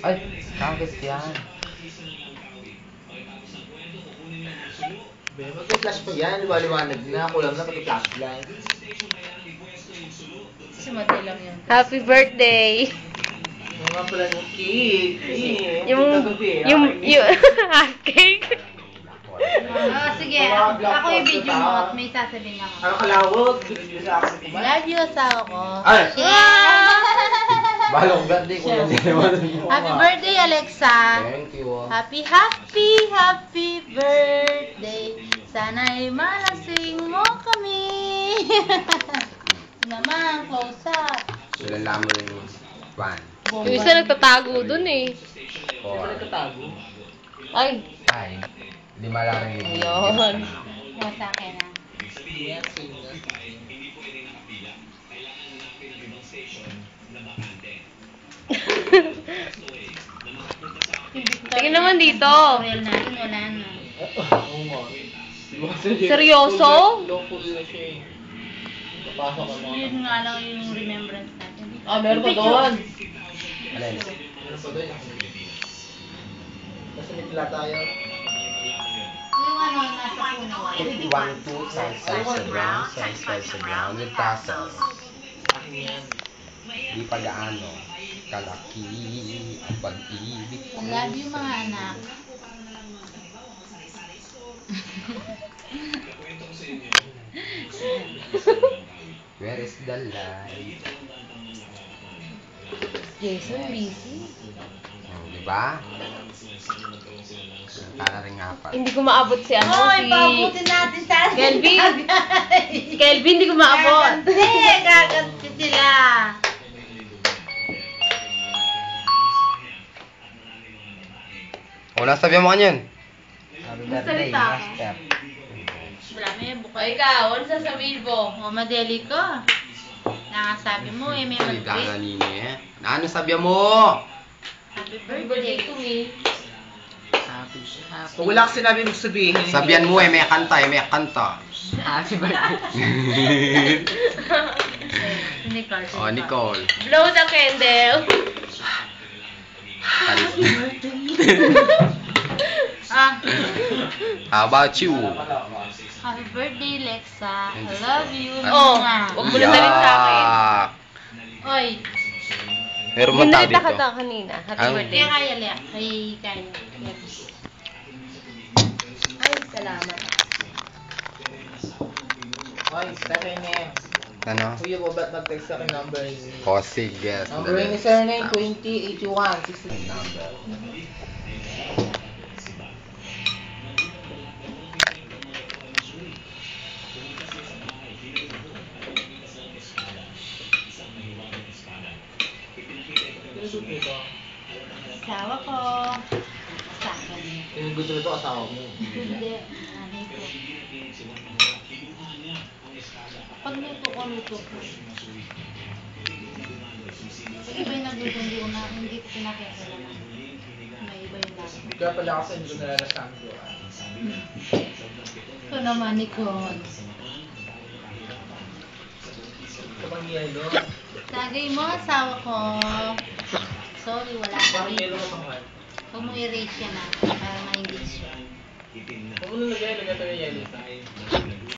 Ay, kagad yan. Mag-flash pa yan, liwanag na, kulang na pati flashlight. Kasi matay lang yan. Happy birthday! Yung nga pala yung cake. Yung cake. Sige. Ako yung video mo at may sasabihin ako. Ano kalawag? Binigyan sa akin ko ba? Love you, asawa ko. Ay! Yeah! Balong birthday ko yan. Happy birthday, Alexa! Thank you. Happy birthday! Sana'y malasing mo kami! Naman, close up! Sila lamang yung fan. Yung isa nagtatago dun eh. Or, Nagkatago. Ay, ay, di malarinig. Yun. Mo sa akin ah. Yes, yes. tingin naman dito. Real natin, wala na. Oo nga. Seryoso? Loko na siya eh. Papasok ka mga. Yun nga lang yung remembrance natin. Meron pa doon. Alin? Meron pa doon. Kasi may tila tayo. Yung ano, nasa puno. 51-2, size sa brown with tassels. Akin yan. Di pa gaano kalaki ang pag-ibig ko. I love you, mga anak. Where is the light? Jason, busy. Oh, di ba? Para rin nga pala. Hindi ko maabot si ano, Hoy, si... pabutin natin sa atin. Kelvin! Si Kelvin, hindi ko maabot. Gaganti sila. O, nasabi mo kanyan? Happy birthday, Master. Wala may O bukay. ikaw, ano sasabihin mo? O, madeli ko. Nakasabi mo, may Salita mag-wish. nga nini eh. Ano sabi mo? Happy Happy birthday birthday. to me. Kung wala kasi sinabi mong sabihin. Sabihan mo may kanta may kanta. Happy birthday. Nicole. Oh, Nicole. Blow the candle. Ah, How about you? happy birthday, Lexa. I love you. Oh, Mwah. wag mo na dalhin sa akin. Yak. Oy, Meron mo tao Ginalita ka dito. kanina. Happy Ang- birthday. kaya kaya, Lea. Kay Kaya. Ay, salamat. Oy, sa akin eh. Ano? Kuya mo ba't nag-text sa akin number ni... O, sige. Number ni surname 2081 16 number. Asawa ko. Sa akin. Yung gusto nito asawa mo. Hindi. Nanay ko. Pag luto ko, luto ko. Pag iba yung nagluto, hindi ko pinakikalaman. May iba yung lasa. Kaya pala kasi hindi ko nalalasan ko. Ito naman, Nicole. Ito bang yelo? Tagay mo, asawa ko. Sorry, wala ka Parang rin. yelo ka pang heart. Huwag mo i-erase yan para ma-engage siya. Huwag mo nalagay, lagay tayo yelo.